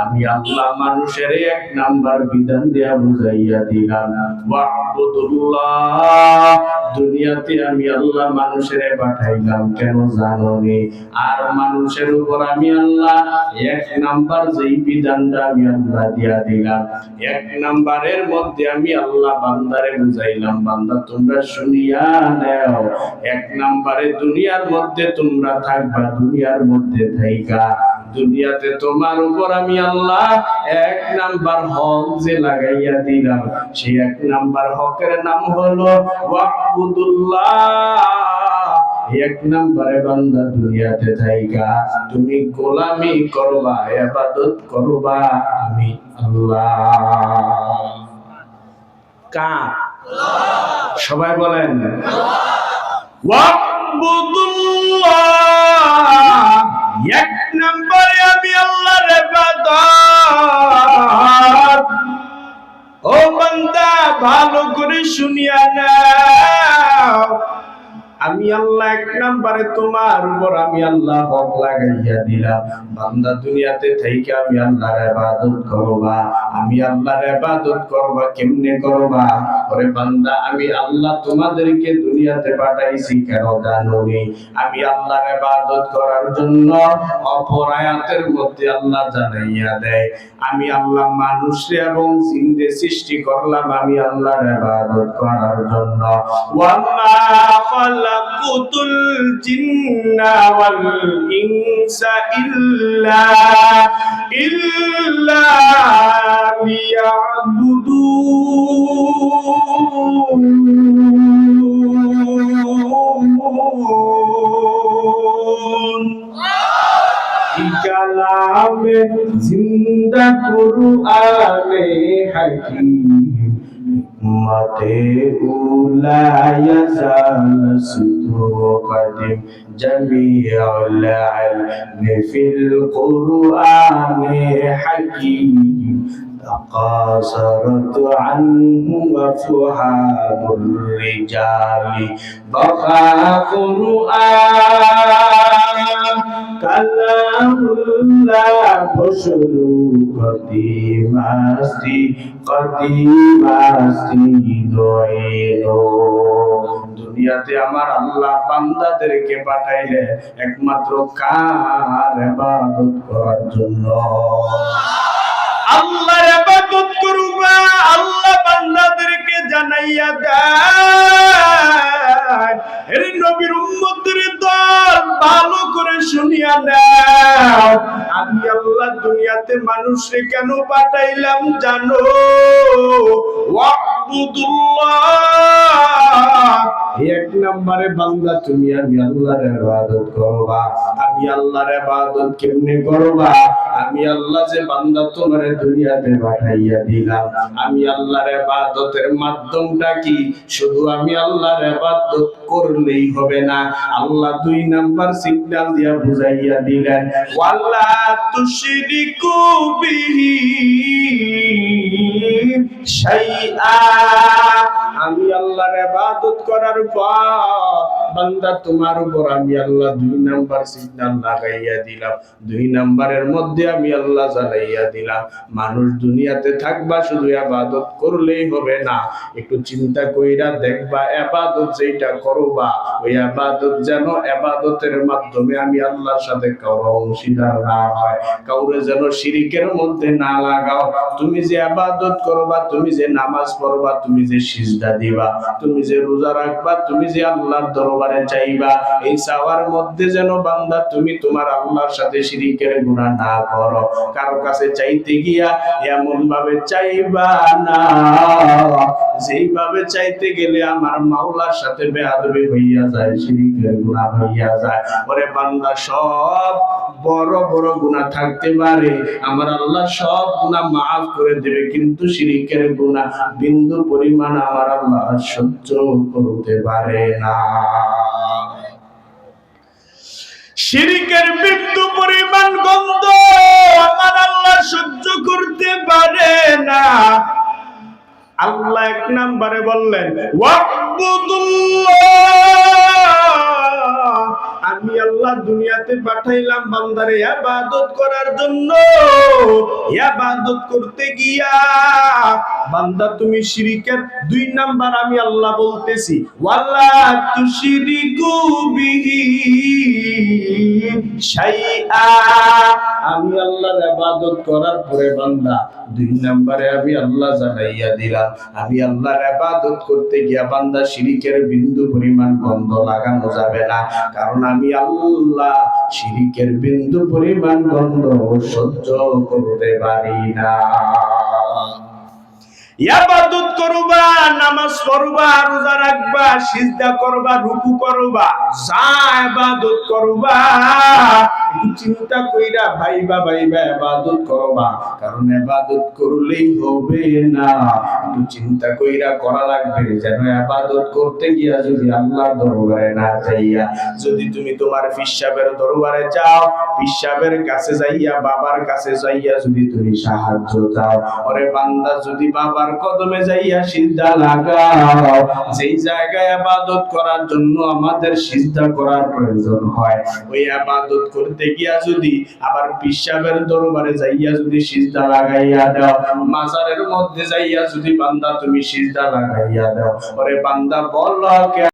আমি আল্লাহ মানুষের এক নাম্বার বিধান দিয়া বুঝাইয়া দিলাম, ওয়াবুদুল্লাহ। দুনিয়াতে আমি আল্লাহ মানুষের পাঠাইলাম কেন জানোনি? আর মানুষের উপর আমি আল্লাহ এক নাম্বার যেই বিধানটা আমি আল্লাহ দিয়া দিলাম, এক নাম্বারের মধ্যে আমি আল্লাহ বান্দারে বুঝাইলাম, বান্দা তোমরা শুনিয়া নাও। এক নাম্বারে দুনিয়ার মধ্যে তোমরা থাকবা, দুনিয়ার মধ্যে থাইকা দুনিয়াতে তোমার উপর আমি আল্লাহ এক নাম্বার হক যে লাগাইয়া দিলাম, সেই এক নাম্বার হকের নাম হলো ওয়াবুদুল্লাহ। এক নাম্বারে বান্দা দুনিয়াতে থাইকা তুমি গোলামি করবা, ইবাদত করবা আমি আল্লাহ। কার? সবাই বলেন ওয়াবুদুল্লাহ। এক নম্বরে আমি আল্লাহর ইবাদত। ও বান্দা ভালো করে শুনিয়া নাও, আমি আল্লাহ এক নম্বরে তোমার উপর আমি আল্লাহ হক লাগাইয়া দিলাম। বান্দা দুনিয়াতে থেকে আমি আল্লাহর ইবাদত করবা, আমি আল্লাহর ইবাদত করবা। কেমনে করবা? ওরে বান্দা আমি আল্লাহ তোমাদেরকে দুনিয়াতে পাঠাইছি কেন জানোনি? আমি আল্লাহর ইবাদত করার জন্য। অপর আয়াতের মধ্যে আল্লাহ জানাইয়া দেয়, আমি আল্লাহ মানুষকে এবং জিনকে সৃষ্টি করলাম আমি আল্লাহর ইবাদত করার জন্য। ওয়ামা খালাকুতুল জিন্না ওয়াল ইনসা ইল্লা লিয়াবুদুন। কালামে জিন্দা কুরআনে হাকিম মতে উলা ইয়াজাল সুতু কদিম জামিউল ইলমি ফিল কুরআনে হাকিম تقاصرت عنه وفحام الرجال بقى قرآن كلام الله بشر قديم أستي দয়ালু। দুনিয়াতে আমার আল্লাহ বান্দাদেরকে পাঠাইলে একমাত্র কার ইবাদত করার জন্য। আল্লাহর ইবাদত করবা। আল্লাহ বান্দাদেরকে জানাইয়া দেয়, এর নবীর উম্মতের দল ভালো করে শুনিয়া নাও, আমি আল্লাহ দুনিয়াতে মানুষকে কেন পাঠাইলাম জানো? ওয়াবুদুল্লাহ। এক নম্বরে বান্দা তুমি আমি আল্লাহর ইবাদত করবা। আমি আল্লাহর ইবাদত কেমনে করবা? আমি আল্লাহ যে বান্দা তোমারে দুনিয়াতে পাঠাইয়া দিলাম, আমি আল্লাহর ইবাদতের মাধ্যমটা কি? শুধু আমি আল্লাহর ইবাদত করলেই হবে না, আল্লাহ দুই নাম্বার সিগন্যাল দিয়া বুঝাইয়া দিলেন, ওয়ালা তুশরিকু বিহি শাইআ। আমি আল্লাহর ইবাদত করার পর বান্দা তোমার উপর আমি আল্লাহ দুই নাম্বার সিগন্যাল লাগাইয়া দিলাম। দুই নাম্বারের মধ্যে আমি আল্লাহ জানাইয়া দিলাম, মানুষ দুনিয়াতে থাকবা শুধু ইবাদত করলেই হবে না, একটু চিন্তা কইরা দেখবা ইবাদত যেটা করবা ওই ইবাদত যেন ইবাদতের মাধ্যমে আমি আল্লাহর সাথে কারো অংশীদার না হয়, কাউরে যেন শিরকের মধ্যে না লাগাও। তুমি যে ইবাদত করবা, তুমি যে নামাজ পড়বা, তুমি যে সিজদা দিবা, তুমি যে রোজা রাখবা, তুমি যে আল্লাহর দরবারে চাইবা, এই চাওয়ার মধ্যে যেন বান্দা তুমি তোমার আল্লাহর সাথে শিরকের গুনাহ না করো। কারো কাছে চাইতে গিয়া এমন ভাবে চাইবা না যেইভাবে চাইতে গেলে আমার মাওলার সাথে বেয়াদবি হইয়া যায়, শিরকের গুনাহ হইয়া যায়। ওরে বান্দা সব বড় বড় গুনাহ থাকতে পারে, আমার আল্লাহ সব গুনাহ মাফ করে দেবে, কিন্তু শিরকের গুনাহ বিন্দু পরিমাণ আমার আল্লাহ সহ্য করতে পারে না। শিরকের বিন্দু পরিমাণ গন্ধ আমার আল্লাহ সহ্য করতে পারে না। আল্লাহ এক নম্বরে বললেন ওয়াবুদুল্লাহ। আমি আল্লাহ দুনিয়াতে পাঠাইলাম বান্দারে ইবাদত করার জন্য। ইবাদত করতে গিয়া বান্দা তুমি শিরকের 2 নাম্বার আমি আল্লাহ বলতেছি, ওয়ালা তুশরিকু বিহি শাইআ। আমি আল্লাহর ইবাদত করার পরে বান্দা 2 নম্বরে আমি আল্লাহ জানাইয়া দিলাম, আমি আল্লাহর ইবাদত করতে গিয়া বান্দা শিরকের বিন্দু পরিমাণ গন্ধ লাগানো যাবে না, কারণ আমি আল্লাহ শিরকের বিন্দু পরিমাণ গন্ধ সহ্য করতে পারি না। ইবাদত করবা, নামাজ পড়বা, রোজা রাখবা, সিজদা করবা, রুকু করবা, যা ইবাদত করবা একটু চিন্তা কইরা ভাইবা ইবাদত করবা, কারণ ইবাদত করলেই হবে না, একটু চিন্তা কইরা করা লাগবে। যেন ইবাদত করতে গিয়া যদি আল্লাহর দরবারে না যাইয়া, যদি তুমি তোমার পীর সাহেবের দরবারে যাও, পীর সাহেবের কাছে যাইয়া, বাবার কাছে যাইয়া যদি তুমি সাহায্য চাও, ওরে বান্দা যদি বাবার কদমে যাইয়া সিজদা লাগাও, যেই জায়গায় ইবাদত করার জন্য আমাদের সিজদা করার প্রয়োজন হয়, ওই ইবাদত করতে গিয়া যদি আবার পীর সাহেবের দরবারে যাইয়া যদি সিজদা লাগাইয়া দাও, মাজারের মধ্যে যাইয়া যদি বান্দা তুমি সিজদা লাগাইয়া দাও, ওরে বান্দা বল